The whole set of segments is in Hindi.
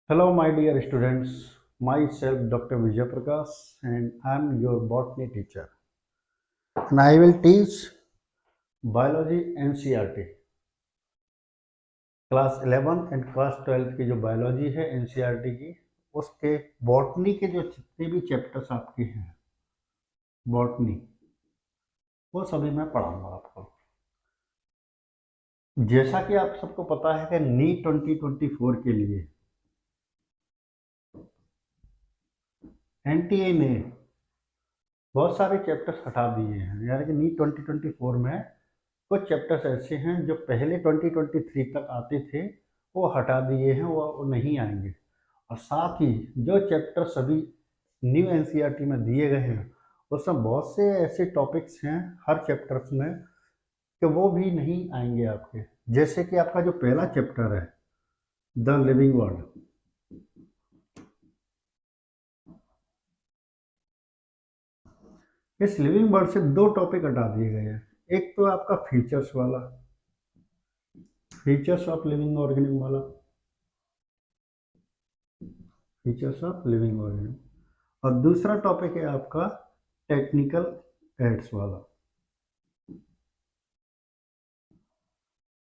Hello, my dear students. Myself, Dr. Vijay Prakash, and I'm your botany teacher. And I will teach biology NCERT. Class 11 and class 12 की जो बायोलॉजी है एनसीईआरटी की, उसके बॉटनी के जो जितने भी चैप्टर्स आपके हैं बॉटनी, वो सभी मैं पढ़ाऊंगा आपको। जैसा कि आप सबको पता है कि नीट 2024 के लिए एनटीए ने बहुत सारे चैप्टर्स हटा दिए हैं, यानी कि नीट 2024 में कुछ चैप्टर्स ऐसे हैं जो पहले 2023 तक आते थे, वो हटा दिए हैं, वो नहीं आएंगे। और साथ ही जो चैप्टर सभी न्यू एनसीईआरटी में दिए गए हैं, उसमें बहुत से ऐसे टॉपिक्स हैं हर चैप्टर्स में कि वो भी नहीं आएंगे आपके। जैसे कि आपका जो पहला चैप्टर है द लिविंग वर्ल्ड, इस लिविंग वर्ल्ड से दो टॉपिक हटा दिए गए हैं। एक तो आपका फीचर्स वाला, फीचर्स ऑफ लिविंग ऑर्गेनिज्म वाला, फीचर्स ऑफ लिविंग ऑर्गेनिज्म, और दूसरा टॉपिक है आपका टेक्निकल एड्स वाला।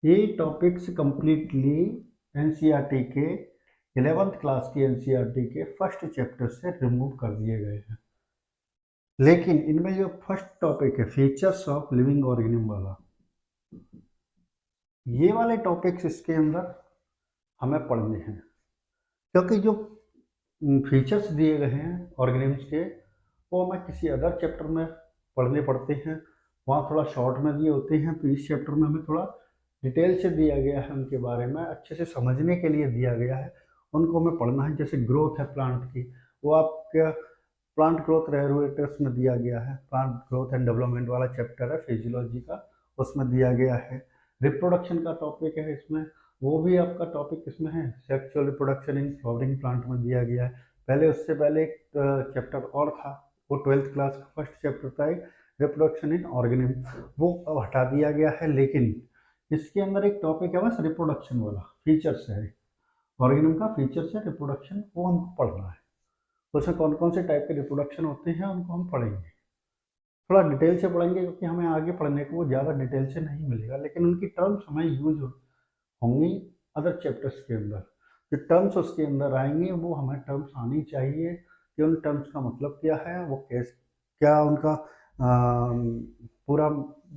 ये टॉपिक्स कंप्लीटली एनसीईआरटी के 11th क्लास की एनसीईआरटी के फर्स्ट चैप्टर से रिमूव कर दिए गए हैं। लेकिन इनमें जो फर्स्ट टॉपिक है फीचर्स ऑफ लिविंग ऑर्गेनिज्म वाला, ये वाले टॉपिक्स इसके अंदर हमें पढ़ने हैं, क्योंकि जो फीचर्स दिए गए हैं ऑर्गेनिज्म्स के, वो हमें किसी अदर चैप्टर में पढ़ने पड़ते हैं। वहाँ थोड़ा शॉर्ट में दिए होते हैं, तो इस चैप्टर में हमें थोड़ा डिटेल से दिया गया है, उनके बारे में अच्छे से समझने के लिए दिया गया है। उनको हमें पढ़ना है। जैसे ग्रोथ है प्लांट की, वो आपका प्लांट ग्रोथ रेगुलेटर्स में दिया गया है। प्लांट ग्रोथ एंड डेवलपमेंट वाला चैप्टर है फिजियोलॉजी का, उसमें दिया गया है। रिप्रोडक्शन का टॉपिक है इसमें, वो भी आपका टॉपिक इसमें है। Sexual reproduction in flowering plant में दिया गया है। पहले उससे पहले एक चैप्टर और था, वो 12th क्लास का फर्स्ट चैप्टर था, रिप्रोडक्शन इन ऑर्गेनिज्म, वो अब हटा दिया गया है। लेकिन इसके अंदर एक टॉपिक है बस रिप्रोडक्शन वाला, फीचर्स है, ऑर्गेनिज्म का फीचर्स है, रिप्रोडक्शन, वो हमको पढ़ना है। तो उसमें कौन कौन से टाइप के रिप्रोडक्शन होते हैं उनको हम पढ़ेंगे, थोड़ा डिटेल से पढ़ेंगे, क्योंकि हमें आगे पढ़ने को वो ज़्यादा डिटेल से नहीं मिलेगा, लेकिन उनकी टर्म्स हमें यूज होंगी अदर चैप्टर्स के अंदर। जो टर्म्स उसके अंदर आएंगे वो हमें टर्म्स आनी चाहिए कि उन टर्म्स का मतलब क्या है, वो कैसे, क्या उनका पूरा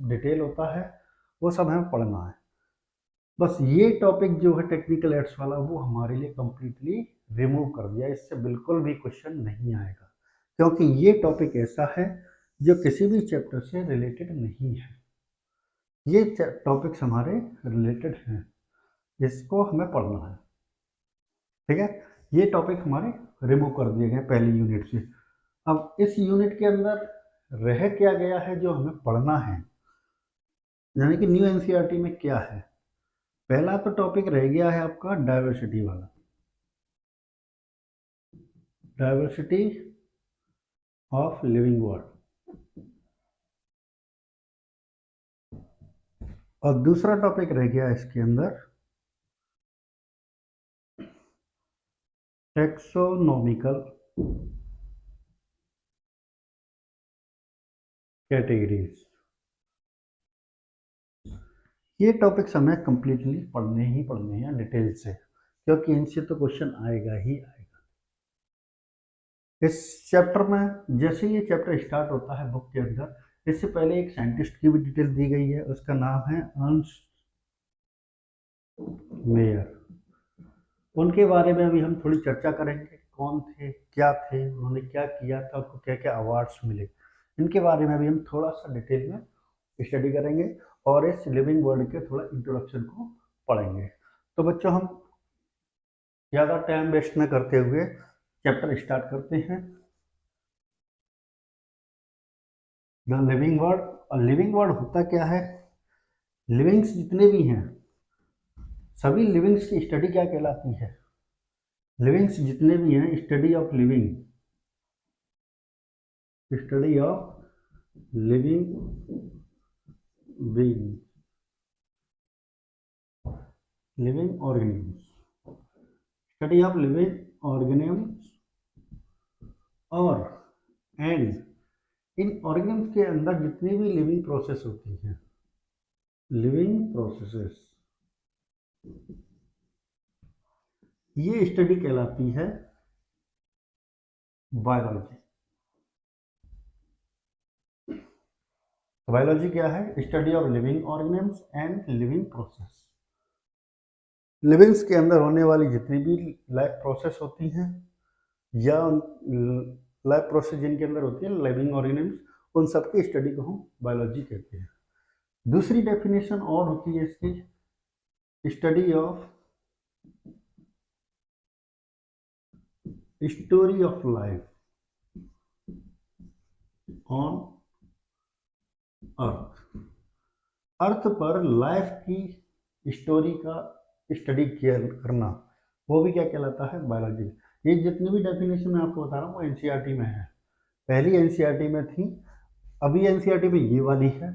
डिटेल होता है, वो सब हमें पढ़ना है। बस ये टॉपिक जो है टेक्निकल एड्स वाला, वो हमारे लिए कंप्लीटली रिमूव कर दिया। इससे बिल्कुल भी क्वेश्चन नहीं आएगा, क्योंकि ये टॉपिक ऐसा है जो किसी भी चैप्टर से रिलेटेड नहीं है। ये टॉपिक्स हमारे रिलेटेड हैं, इसको हमें पढ़ना है। ठीक है, ये टॉपिक हमारे रिमूव कर दिए गए पहली यूनिट से। अब इस यूनिट के अंदर रह क्या गया है जो हमें पढ़ना है, यानी कि न्यू एनसीईआरटी में क्या है। पहला तो टॉपिक रह गया है आपका डाइवर्सिटी वाला, डाइवर्सिटी ऑफ लिविंग वर्ल्ड। और दूसरा टॉपिक रह गया इसके अंदर टेक्सोनोमिकल कैटेगरीज। ये टॉपिक्स हमें कंप्लीटली पढ़ने ही पढ़ने हैं डिटेल से, क्योंकि इनसे तो क्वेश्चन आएगा ही आएगा। इस चैप्टर में जैसे ये चैप्टर स्टार्ट होता है बुक के अंदर, इससे पहले एक साइंटिस्ट की भी डिटेल दी गई है, उसका नाम है अर्नस्ट मेयर। उनके बारे में अभी हम थोड़ी चर्चा करेंगे, कौन थे, क्या थे, उन्होंने क्या किया था, उनको क्या क्या अवार्ड्स मिले, इनके बारे में भी हम थोड़ा सा डिटेल में स्टडी करेंगे, और इस लिविंग वर्ल्ड के थोड़ा इंट्रोडक्शन को पढ़ेंगे। तो बच्चों, हम ज़्यादा टाइम वेस्ट न करते हुए चैप्टर स्टार्ट करते हैं। The living world. और लिविंग वर्ल्ड होता क्या है, लिविंग्स जितने भी हैं, सभी लिविंग्स की स्टडी क्या कहलाती है, लिविंग्स जितने भी हैं, study of living, study of living being, living organism, study of living organisms और एंड इन ऑर्गेनिम्स के अंदर जितनी भी लिविंग प्रोसेस होती हैं, लिविंग प्रोसेसेस, ये स्टडी कहलाती है बायोलॉजी। बायोलॉजी क्या है? Study of living organisms and living process. Livings के अंदर होने वाली जितनी भी लाइफ प्रोसेस होती हैं या लाइफ प्रोसेस जिनके अंदर होती है लिविंग ऑर्गेनिम्स, उन सब की स्टडी को हम बायोलॉजी कहते हैं। दूसरी डेफिनेशन और होती है इसकी, study of story of life on earth. Earth पर लाइफ की स्टोरी का स्टडी करना, वो भी क्या कहलाता है? बायोलॉजी। ये जितनी भी डेफिनेशन मैं आपको बता रहा हूँ वो एनसीईआरटी में है। पहली एनसीईआरटी में थी, अभी एनसीईआरटी में ये वाली है।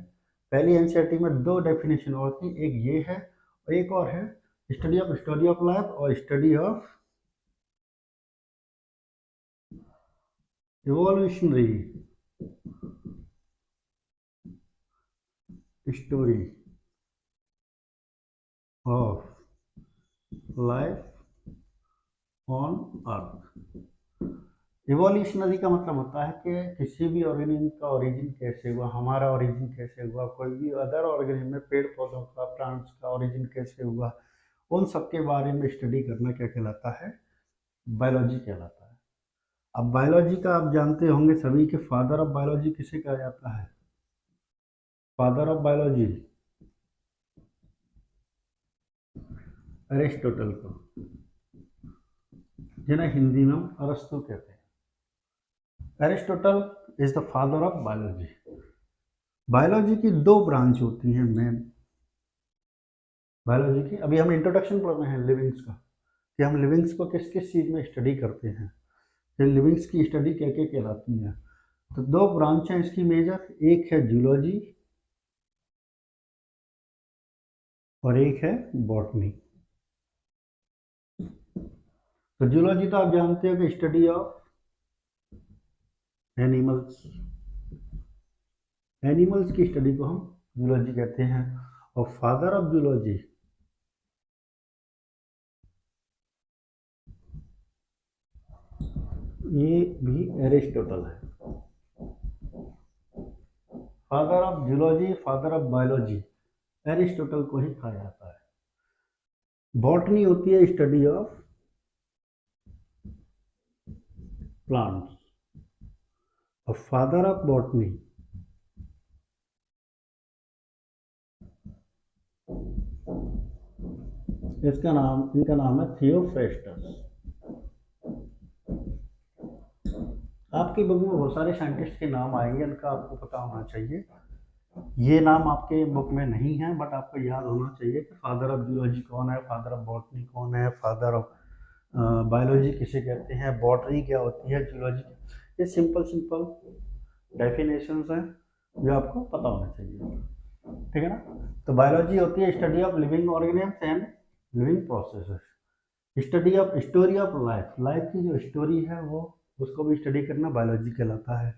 पहली एनसीईआरटी में दो डेफिनेशन और थी, एक ये है और एक और है, स्टडी ऑफ लाइफ और study of evolutionary story of life on earth. Evolutionary का मतलब होता है कि किसी भी ऑर्गेनिज्म का ओरिजिन कैसे हुआ, हमारा ओरिजिन कैसे हुआ, कोई भी अदर ऑर्गेनिज्म में पेड़ पौधों का, प्लांट्स का ओरिजिन कैसे हुआ, उन सब के बारे में स्टडी करना क्या कहलाता है? बायोलॉजी कहलाता है। अब बायोलॉजी का आप जानते होंगे सभी के फादर ऑफ बायोलॉजी किसे कहा जाता है? फादर ऑफ बायोलॉजी एरिस्टोटल को, जिन्हें हिंदी में हम अरस्तु कहते हैं। Aristotle is the father of biology. Biology की दो ब्रांच होती हैं मेन बायोलॉजी की। अभी हम इंट्रोडक्शन पढ़ रहे हैं लिविंग्स का, कि हम लिविंग्स को किस किस चीज़ में स्टडी करते हैं, फिर लिविंग्स की स्टडी क्या क्या कहलाती है। तो दो ब्रांच हैं इसकी मेजर, एक है जूलॉजी और एक है बॉटनी। तो जूलॉजी तो आप जानते हो कि स्टडी ऑफ एनिमल्स, एनिमल्स की स्टडी को हम जूलॉजी कहते हैं। और फादर ऑफ जूलॉजी ये भी एरिस्टोटल है। Father of zoology, father of biology, Aristotle को ही कहा जाता है। बॉटनी होती है स्टडी ऑफ प्लांट्स और फादर ऑफ बॉटनी इनका नाम है थियोफ्रेस्टस। आपकी बुक में बहुत सारे साइंटिस्ट के नाम आएंगे, इनका आपको पता होना चाहिए। ये नाम आपके बुक में नहीं है, बट आपको याद होना चाहिए कि फादर ऑफ जूलॉजी कौन है, फादर ऑफ बॉटनी कौन है, फादर ऑफ बायोलॉजी किसे कहते हैं, बॉटनी क्या होती है, जूलॉजी। ये सिंपल सिंपल डेफिनेशंस हैं जो आपको पता होना चाहिए, ठीक है ना। तो बायोलॉजी होती है study of living organisms and living processes. Study of story of life, life की जो स्टोरी है वो उसको भी स्टडी करना बायोलॉजी कहलाता है।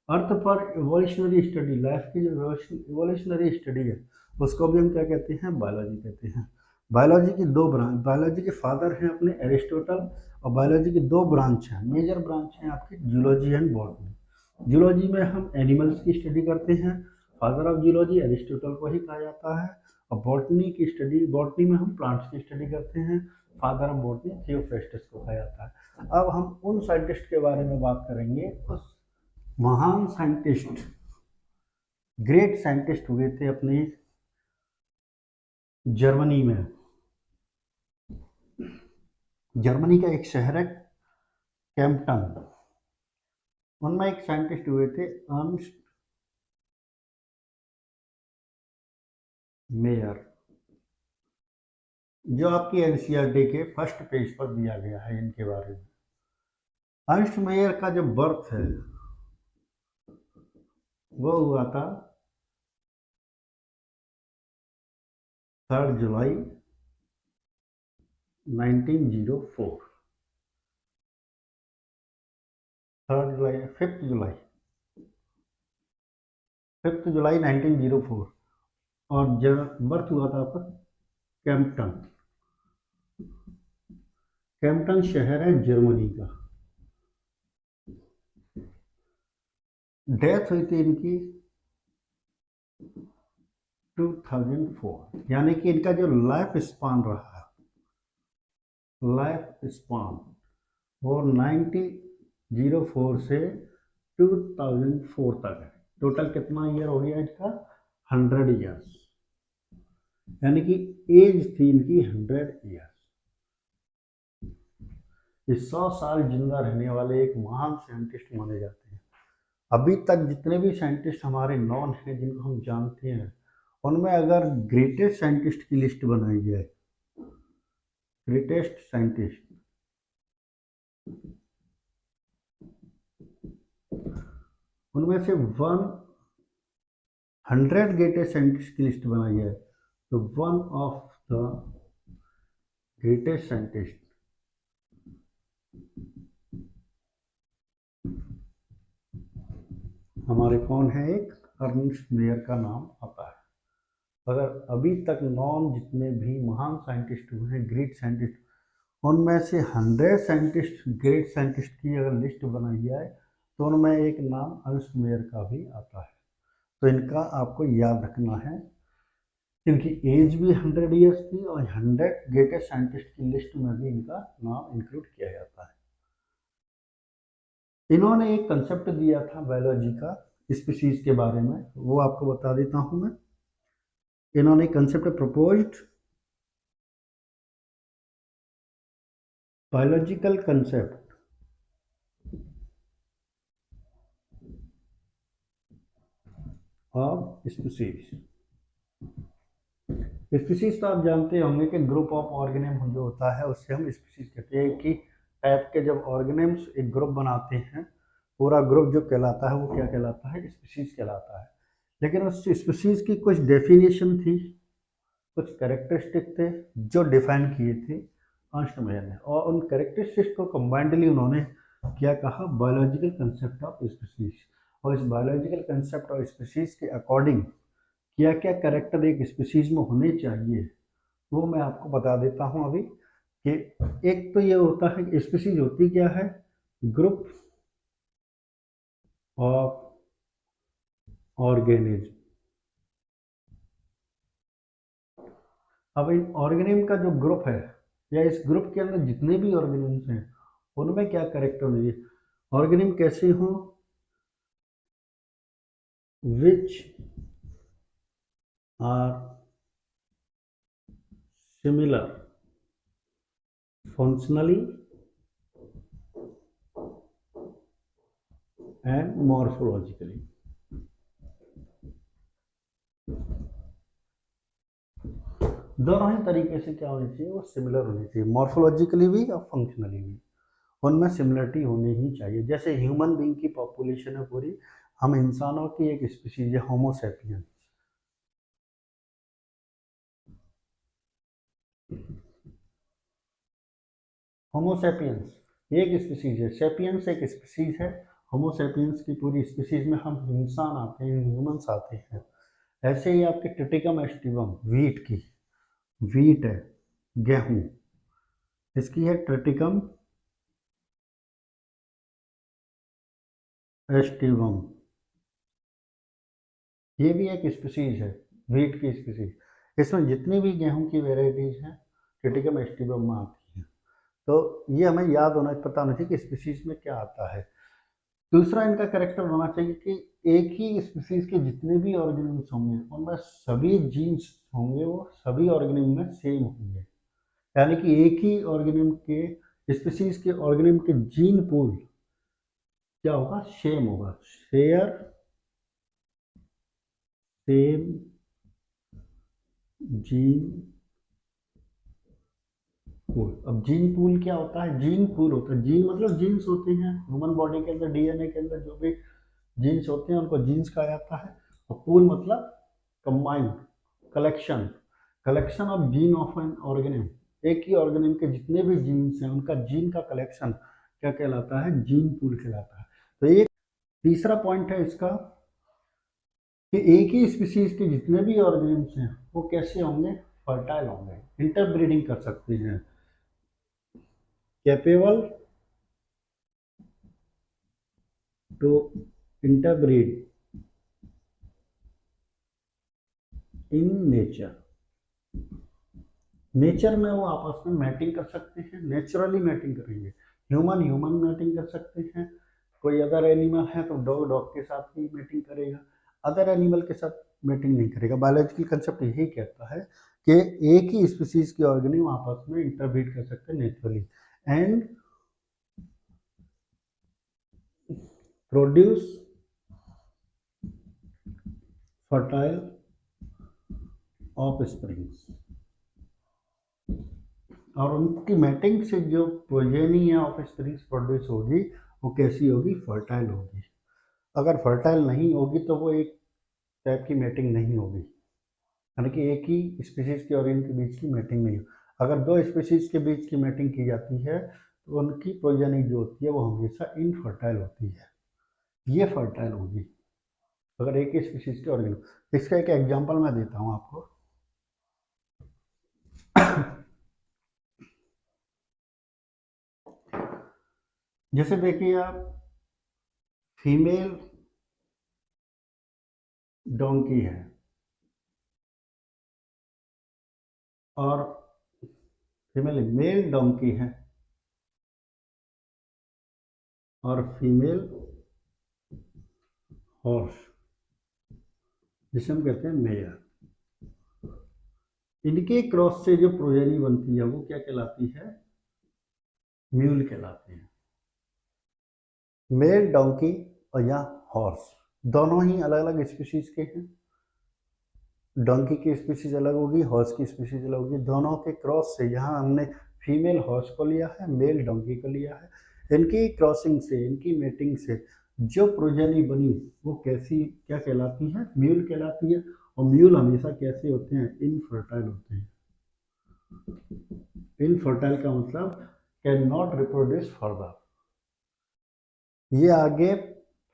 अर्थ पर इवोल्यूशनरी स्टडी, लाइफ की जो इवोल्यूशनरी स्टडी है उसको भी हम क्या कहते हैं? बायोलॉजी कहते हैं। बायोलॉजी की दो ब्रांच, बायोलॉजी के फादर हैं अपने एरिस्टोटल, और बायोलॉजी की दो ब्रांच हैं, मेजर ब्रांच हैं आपकी जूलॉजी एंड बॉटनी। जूलॉजी में हम एनिमल्स की स्टडी करते हैं, फादर ऑफ जूलॉजी एरिस्टोटल को ही कहा जाता है। और बॉटनी की स्टडी, बॉटनी में हम प्लांट्स की स्टडी करते हैं, फादर ऑफ बॉटनी थियोफ्रेस्टस को कहा जाता है। अब हम उन साइंटिस्ट के बारे में बात करेंगे, उस महान साइंटिस्ट, ग्रेट साइंटिस्ट हुए थे अपने जर्मनी में। जर्मनी का एक शहर है कैम्पटन, उनमें एक साइंटिस्ट हुए थे अर्नस्ट मेयर, जो आपकी एनसीईआरटी के फर्स्ट पेज पर दिया गया है इनके बारे में। अर्नस्ट मेयर का जो बर्थ है वो हुआ था 3 जुलाई 1904, 3 जुलाई, 5 जुलाई, 5 जुलाई 1904। और जब बर्थ हुआ था आपका कैम्पटन, कैम्पटन शहर है जर्मनी का। डेथ हुई थी इनकी 2004, यानी कि इनका जो लाइफ स्पान रहा, लाइफ स्पान वो 1904 से 2004 तक है। टोटल कितना ईयर हो गया इनका? 100 ईयर्स, यानी कि एज थी इनकी 100 ईयर्स। ये 100 साल जिंदा रहने वाले एक महान साइंटिस्ट माने जाते हैं। अभी तक जितने भी साइंटिस्ट हमारे नॉन हैं, जिनको हम जानते हैं, उनमें अगर ग्रेटेस्ट साइंटिस्ट की लिस्ट बनाई जाए, ग्रेटेस्ट साइंटिस्ट, उनमें से 100 ग्रेटेस्ट साइंटिस्ट की लिस्ट बनाई जाए तो one of the greatest scientist हमारे कौन है? एक अर्नेस्ट मेयर का नाम आता है। अगर अभी तक नॉन जितने भी महान साइंटिस्ट हुए हैं, ग्रेट साइंटिस्ट, उनमें से 100 साइंटिस्ट, ग्रेट साइंटिस्ट की अगर लिस्ट बनाई जाए तो उनमें एक नाम अर्नेस्ट मेयर का भी आता है। तो इनका आपको याद रखना है, इनकी एज भी 100 ईयर्स थी और 100 ग्रेटेस्ट साइंटिस्ट की लिस्ट में भी इनका नाम इंक्लूड किया जाता है। इन्होंने एक कंसेप्ट दिया था बायोलॉजी का, स्पीशीज के बारे में, वो आपको बता देता हूं मैं। इन्होंने concept proposed, biological concept of species. Species तो आप जानते होंगे कि ग्रुप ऑफ ऑर्गेनिज्म जो होता है उससे हम स्पीशीज कहते हैं कि टाइप के जब ऑर्गेनिज्म्स एक ग्रुप बनाते हैं, पूरा ग्रुप जो कहलाता है वो क्या कहलाता है? स्पीशीज कहलाता है। लेकिन उस स्पीशीज की कुछ डेफिनेशन थी, कुछ कैरेक्टरिस्टिक थे जो डिफाइन किए थे अर्नेस्ट मेयर ने, और उन कैरेक्टरिस्टिक्स को कंबाइंडली उन्होंने क्या कहा? Biological concept of species. और इस बायोलॉजिकल कंसेप्ट ऑफ स्पीशीज के अकॉर्डिंग क्या क्या कैरेक्टर एक स्पीशीज में होने चाहिए वो मैं आपको बता देता हूं अभी। कि एक तो ये होता है कि स्पीशीज होती क्या है? Group of organism. अब इन ऑर्गेनिज्म का जो ग्रुप है या इस ग्रुप के अंदर जितने भी ऑर्गेनिज्म हैं उनमें क्या कैरेक्टर होने चाहिए? ऑर्गेनिज्म कैसे हो? Which are similar functionally and morphologically. दोनों ही तरीके से क्या होनी चाहिए? वो सिमिलर होनी चाहिए, मॉर्फोलॉजिकली भी और फंक्शनली भी। उनमें सिमिलरिटी होनी ही चाहिए। जैसे ह्यूमन बीइंग की पॉपुलेशन है पूरी, हम इंसानों की एक स्पीशीज है होमो सैपियंस। होमो सैपियंस एक स्पीशीज है, सैपियंस एक स्पीशीज है, होमो सैपियंस की पूरी स्पीशीज में हम इंसान आते हैं, ह्यूमंस आते हैं। ऐसे ही आपके ट्रिटिकम एस्टिवम, वीट की, वीट है, गेहूं, इसकी है ट्रिटिकम एस्टिवम, ये भी एक स्पीशीज है, वीट की स्पीशीज। इसमें जितनी भी गेहूं की वेराइटीज हैं ट्रिटिकम एस्टिवम में आती हैं। तो ये हमें याद होना, पता होना चाहिए कि स्पीशीज में क्या आता है। दूसरा इनका कैरेक्टर होना चाहिए कि एक ही स्पीशीज के जितने भी ऑर्गेनिम्स होंगे उनमें सभी जीन्स होंगे वो सभी ऑर्गेनिम में सेम होंगे, यानी कि एक ही ऑर्गेनिम के स्पीशीज के ऑर्गेनिम के जीन पूल क्या होगा? सेम होगा, शेयर सेम जीन पूल। अब जीन पूल क्या होता है? जीन पूल होता है, जीन मतलब जीन्स होते हैं ह्यूमन बॉडी के अंदर, डीएनए के अंदर जो भी जीन्स होते हैं उनको जीन्स कहा जाता है। और पूल मतलब combined, collection, collection of gene of an organism. एक ही ऑर्गेनिज्म के जितने भी जीन्स हैं उनका जीन का कलेक्शन क्या कहलाता है, जीन पूल कहलाता है। तो एक तीसरा पॉइंट है इसका कि एक ही स्पीसीज के जितने भी ऑर्गेनिम्स हैं वो कैसे होंगे, फर्टाइल होंगे, इंटरब्रीडिंग कर सकते हैं, capable to interbreed in nature. Nature में वो आपस में मैटिंग कर सकते हैं, नेचुरली मैटिंग करेंगे। ह्यूमन ह्यूमन मैटिंग कर सकते हैं, कोई अदर एनिमल है तो डॉग डॉग के साथ ही मैटिंग करेगा, अदर एनिमल के साथ मैटिंग नहीं करेगा। बायोलॉजिकल कंसेप्ट यही कहता है कि एक ही स्पीसीज के ऑर्गेनिज्म आपस में इंटरब्रीड कर सकते हैं naturally and produce fertile of springs. और उनकी मैटिंग से जो प्रोजेनी या ऑफ स्प्रिंग्स प्रोड्यूस होगी वो कैसी होगी, फर्टाइल होगी। अगर फर्टाइल नहीं होगी तो वो एक टाइप की मैटिंग नहीं होगी, यानी कि एक ही स्पीसीज के ऑर्गेनिज्म के बीच की मैटिंग नहीं हो। अगर दो स्पीसीज के बीच की मैटिंग की जाती है तो उनकी प्रोजेनी जो होती है वो हमेशा इनफर्टाइल होती है, ये फर्टाइल होगी अगर एक ही स्पीसीज के ऑर्गेनिज्म। इसका एक एग्जांपल मैं देता हूँ आपको। जैसे देखिए आप, फीमेल डोंकी है और फीमेल मेल डोंकी है और फीमेल हॉर्स जिसे हम कहते हैं मेयर, इनके क्रॉस से जो प्रोजेनी बनती है वो क्या कहलाती है, म्यूल कहलाती है। मेल डोंकी और या हॉर्स दोनों ही अलग अलग स्पीशीज के हैं। डोंकी की स्पीशीज अलग होगी, हॉर्स की स्पीशीज अलग होगी। दोनों के क्रॉस से, यहाँ हमने फीमेल हॉर्स को लिया है, मेल डोंकी को लिया है, इनकी क्रॉसिंग से, इनकी मेटिंग से जो प्रोजेनी बनी वो कैसी क्या कहलाती है, म्यूल कहलाती है। और म्यूल हमेशा कैसे होते हैं, इनफर्टाइल होते हैं। इनफर्टाइल का मतलब कैन नॉट रिप्रोड्यूस फर्दर, ये आगे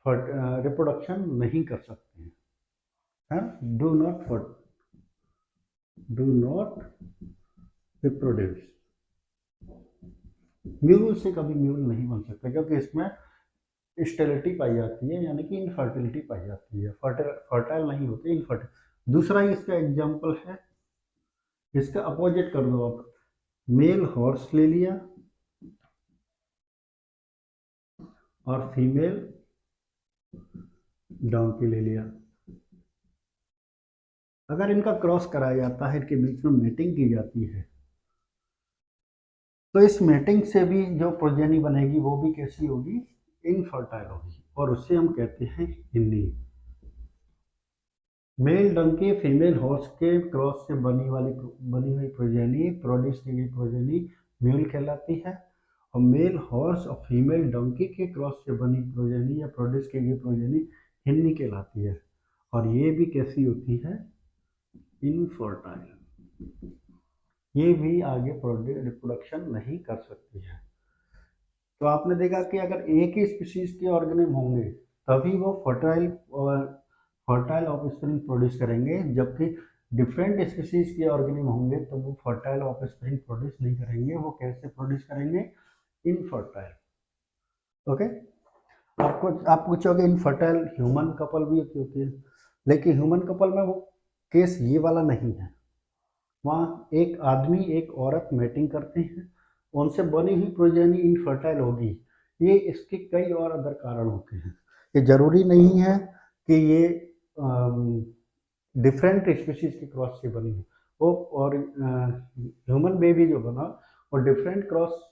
रिप्रोडक्शन नहीं कर सकते हैं, डू नॉट रिप्रोड्यूस। म्यूल से कभी म्यूल नहीं बन सकता क्योंकि इसमें स्टेरिलिटी पाई जाती है, यानी कि इनफर्टिलिटी पाई जाती है, फर्टाइल नहीं होते, इनफर्टाइल। दूसरा ही इसका एग्जांपल है, इसका अपोजिट कर दो आप, मेल हॉर्स ले लिया और फीमेल डोंकी ले लिया। अगर इनका क्रॉस कराया जाता है, इनके बीच में मीटिंग की जाती है, तो इस मीटिंग से भी जो प्रोजेनी बनेगी वो भी कैसी होगी, इनफर्टाइल होगी, और उससे हम कहते हैं hinny. Male donkey female horse के क्रॉस से बनी हुई प्रोजेनी, प्रोड्यूस की गई प्रोजेनी म्यूल कहलाती है। और मेल हॉर्स और फीमेल डंकी के क्रॉस से बनी प्रोजेनी या प्रोड्यूस की गई प्रोजेनी हिन्नी कहलाती है, और ये भी कैसी होती है, इनफर्टाइल। ये भी आगे रिप्रोडक्शन नहीं कर सकती है। तो आपने देखा कि अगर एक ही स्पीशीज के ऑर्गेनिज्म होंगे तभी वो फर्टाइल ऑफस्प्रिंग प्रोड्यूस करेंगे, जबकि डिफरेंट स्पीशीज के ऑर्गेनिज्म होंगे तो वो फर्टाइल ऑफस्प्रिंग प्रोड्यूस नहीं करेंगे। वो कैसे प्रोड्यूस करेंगे, इनफर्टाइल। ओके, आप पूछोगे इनफर्टाइल ह्यूमन कपल भी होती है, लेकिन ह्यूमन कपल में वो केस ये वाला नहीं है। वहाँ एक आदमी एक औरत मैटिंग करते हैं, उनसे बनी हुई प्रोजेनी इनफर्टाइल होगी। ये इसके कई और अदर कारण होते हैं, ये जरूरी नहीं है कि ये डिफरेंट स्पीशीज के क्रॉस से बनी है। वो और ह्यूमन बेबी जो बना वो डिफरेंट क्रॉस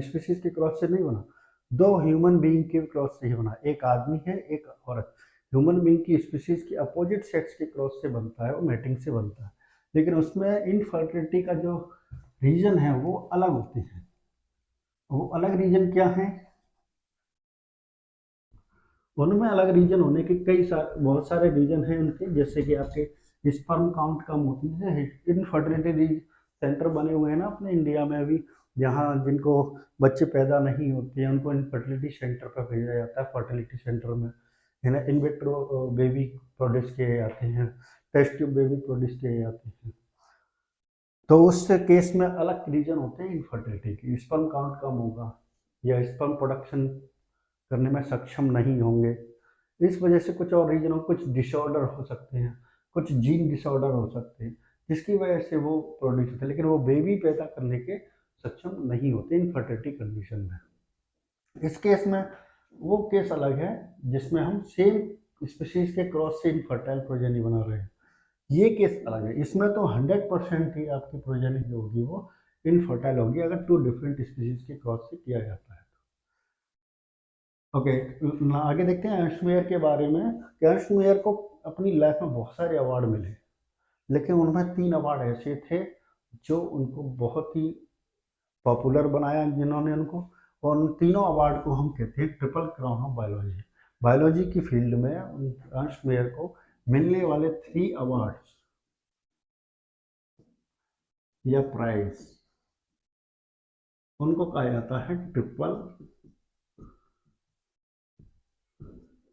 स्पीशीज के क्रॉस से नहीं बना, दो ह्यूमन बीइंग के क्रॉस से ही बना। एक आदमी है एक औरत, ह्यूमन बीइंग की स्पीशीज के अपोजिट सेक्स के क्रॉस से बनता है, वो मैटिंग से बनता है, लेकिन उसमें इनफर्टिलिटी का जो रीजन है वो अलग होते हैं। वो अलग रीजन क्या है, उनमें अलग रीजन होने के बहुत सारे रीजन हैं उनके, जैसे कि आपके स्पर्म काउंट कम होती है, इनफर्टिलिटी सेंटर बने हुए हैं ना अपने इंडिया में अभी, जहाँ जिनको बच्चे पैदा नहीं होते हैं उनको इनफर्टिलिटी सेंटर पर भेजा जाता है। फर्टिलिटी सेंटर में है ना, इन विट्रो बेबी प्रोड्यूस किए जाते हैं, टेस्ट ट्यूब बेबी प्रोड्यूस किए जाते हैं। तो उस केस में अलग रीजन होते हैं इनफर्टिलिटी की, स्पर्म काउंट कम होगा या स्पर्म प्रोडक्शन करने में सक्षम नहीं होंगे, इस वजह से कुछ और रीजन हो, कुछ डिसऑर्डर हो सकते हैं, कुछ जीन डिसऑर्डर हो सकते हैं, जिसकी वजह से वो प्रोड्यूस होते हैं, लेकिन वो बेबी पैदा करने के सक्षम नहीं होते इनफर्टिलिटी कंडीशन में। इस केस में वो केस अलग है जिसमें हम सेम स्पीशीज के क्रॉस से इनफर्टाइल प्रोजेनी बना रहे हैं, ये केस अलग है। इसमें तो 100% ही आपकी प्रोजेनी जो होगी वो इनफर्टाइल होगी अगर टू डिफरेंट स्पीशीज के क्रॉस से किया जाता है। ओके, आगे देखते हैं अर्स्ट मेयर के बारे में कि अर्स्ट मेयर को अपनी लाइफ में बहुत सारे अवार्ड मिले, लेकिन उनमें 3 अवार्ड ऐसे थे जो उनको बहुत ही पॉपुलर बनाया जिन्होंने उनको, और उन तीनों अवार्ड को हम कहते हैं triple crown of biology. Biology की फील्ड में अर्स्ट मेयर को मिलने वाले 3 अवार्ड्स या प्राइज उनको कहा जाता है ट्रिपल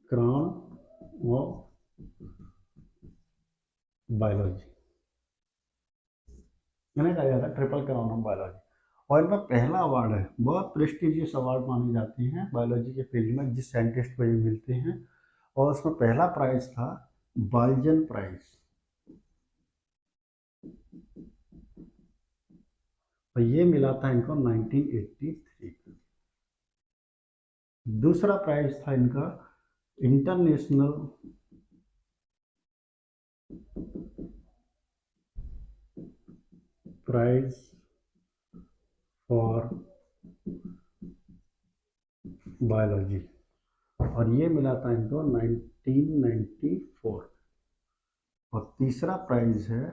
क्राउन ऑफ बायोलॉजी, मैंने कहा जाता है ट्रिपल क्राउन ऑफ बायोलॉजी। और इनमें पहला अवार्ड है, बहुत प्रेस्टिजियस अवार्ड माने जाते हैं बायोलॉजी के फील्ड में जिस साइंटिस्ट को ये मिलते हैं, और उसमें पहला प्राइज था बाल्जन प्राइज, और ये मिला था इनको 1983। दूसरा प्राइज था इनका इंटरनेशनल प्राइज फॉर बायोलॉजी, और ये मिला था इनको 1994। और तीसरा प्राइज है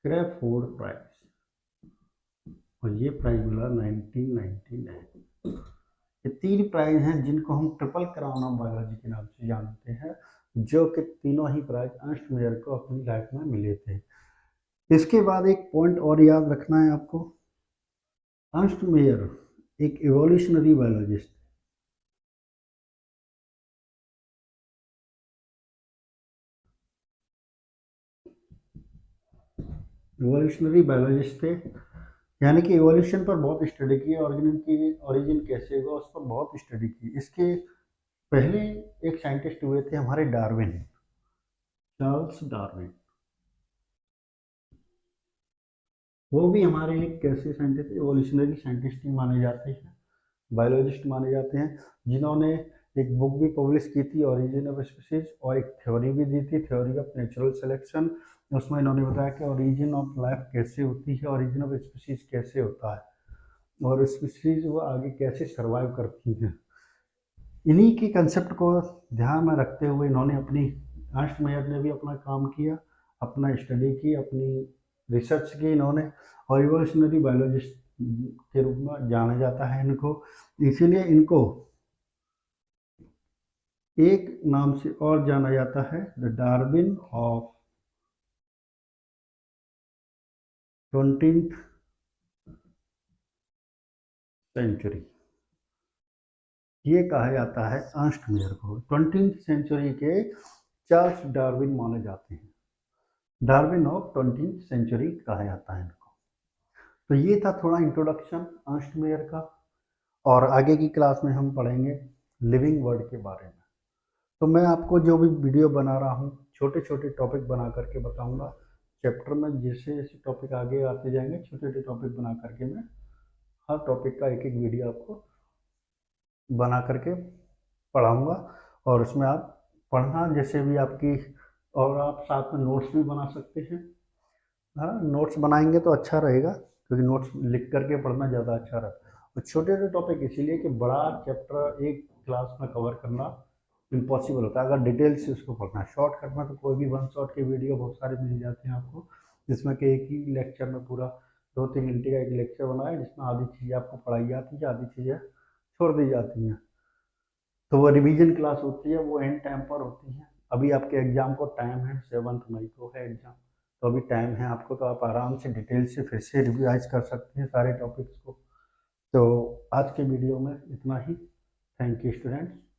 क्रैफोर्ड प्राइज, और ये प्राइज मिला 1999। ये 3 प्राइज हैं जिनको हम ट्रिपल क्राउन ऑफ बायोलॉजी के नाम से जानते हैं, जो कि तीनों ही प्राइज अर्स्ट मेयर को अपनी लाइफ में मिले थे। इसके बाद एक पॉइंट और याद रखना है आपको, अर्स्ट मेयर एक इवोल्यूशनरी बायोलॉजिस्ट, इवोल्यूशनरी बायोलॉजिस्ट थे, यानी कि इवोल्यूशन पर बहुत स्टडी की, ऑर्गेनिज्म की ओरिजिन कैसे हुआ उस पर बहुत स्टडी की। इसके पहले एक साइंटिस्ट हुए थे हमारे डार्विन, चार्ल्स डार्विन, वो भी हमारे एक कैसे साइंटिस्ट, इवोल्यूशनरी साइंटिस्ट ही माने जाते हैं, बायोलॉजिस्ट माने जाते हैं, जिन्होंने एक बुक भी पब्लिश की थी ओरिजिन ऑफ स्पीसीज, और एक थ्योरी भी दी थी, थ्योरी ऑफ नेचुरल सिलेक्शन। उसमें इन्होंने बताया कि ओरिजिन ऑफ लाइफ कैसे होती है, ओरिजिन ऑफ स्पीसीज कैसे होता है, और स्पीसीज वो आगे कैसे सर्वाइव करती हैं। इन्हीं के कंसेप्ट को ध्यान में रखते हुए इन्होंने अपनी, अर्स्ट मेयर ने भी अपना काम किया, अपना स्टडी की, अपनी रिसर्च की इन्होंने, और इवोल्यूशनरी बायोलॉजिस्ट के रूप में जाना जाता है इनको। इसीलिए इनको एक नाम से और जाना जाता है, the Darwin of 20th century, ये कहा जाता है अर्स्ट मेयर को। 20th सेंचुरी के चार्ल्स डार्विन माने जाते हैं, डार्विन ऑफ 20th सेंचुरी कहा जाता है इनको। तो ये था थोड़ा इंट्रोडक्शन अर्स्ट मेयर का, और आगे की क्लास में हम पढ़ेंगे लिविंग वर्ड के बारे में। तो मैं आपको जो भी वीडियो बना रहा हूँ छोटे छोटे टॉपिक बना करके बताऊँगा चैप्टर में, जैसे जैसे टॉपिक आगे आते जाएंगे छोटे छोटे टॉपिक बना करके मैं हर टॉपिक का एक एक वीडियो आपको बना करके पढ़ाऊँगा, और उसमें आप पढ़ना जैसे भी आपकी, और आप साथ में नोट्स भी बना सकते हैं। हाँ, नोट्स बनाएंगे तो अच्छा रहेगा, क्योंकि नोट्स लिख करके पढ़ना ज़्यादा अच्छा रहता है। और छोटे छोटे टॉपिक इसीलिए कि बड़ा चैप्टर एक क्लास में कवर करना इम्पॉसिबल होता है अगर डिटेल से उसको पढ़ना है। शॉर्टकट में तो कोई भी 1 शॉट के वीडियो बहुत सारे मिल जाते हैं आपको, जिसमें कि एक ही लेक्चर में पूरा 2-3 घंटे का एक लेक्चर बना है, जिसमें आधी चीज़ें आपको पढ़ाई जाती है, आधी चीज़ें छोड़ दी जाती हैं। तो वो रिवीजन क्लास होती है, वो एंड टाइम पर होती है। अभी आपके एग्ज़ाम को टाइम है, 7 मई को है एग्ज़ाम, तो अभी टाइम है आपको, तो आप आराम से डिटेल से फिर से रिवाइज़ कर सकते हैं सारे टॉपिक्स को। तो आज के वीडियो में इतना ही। Thank you students.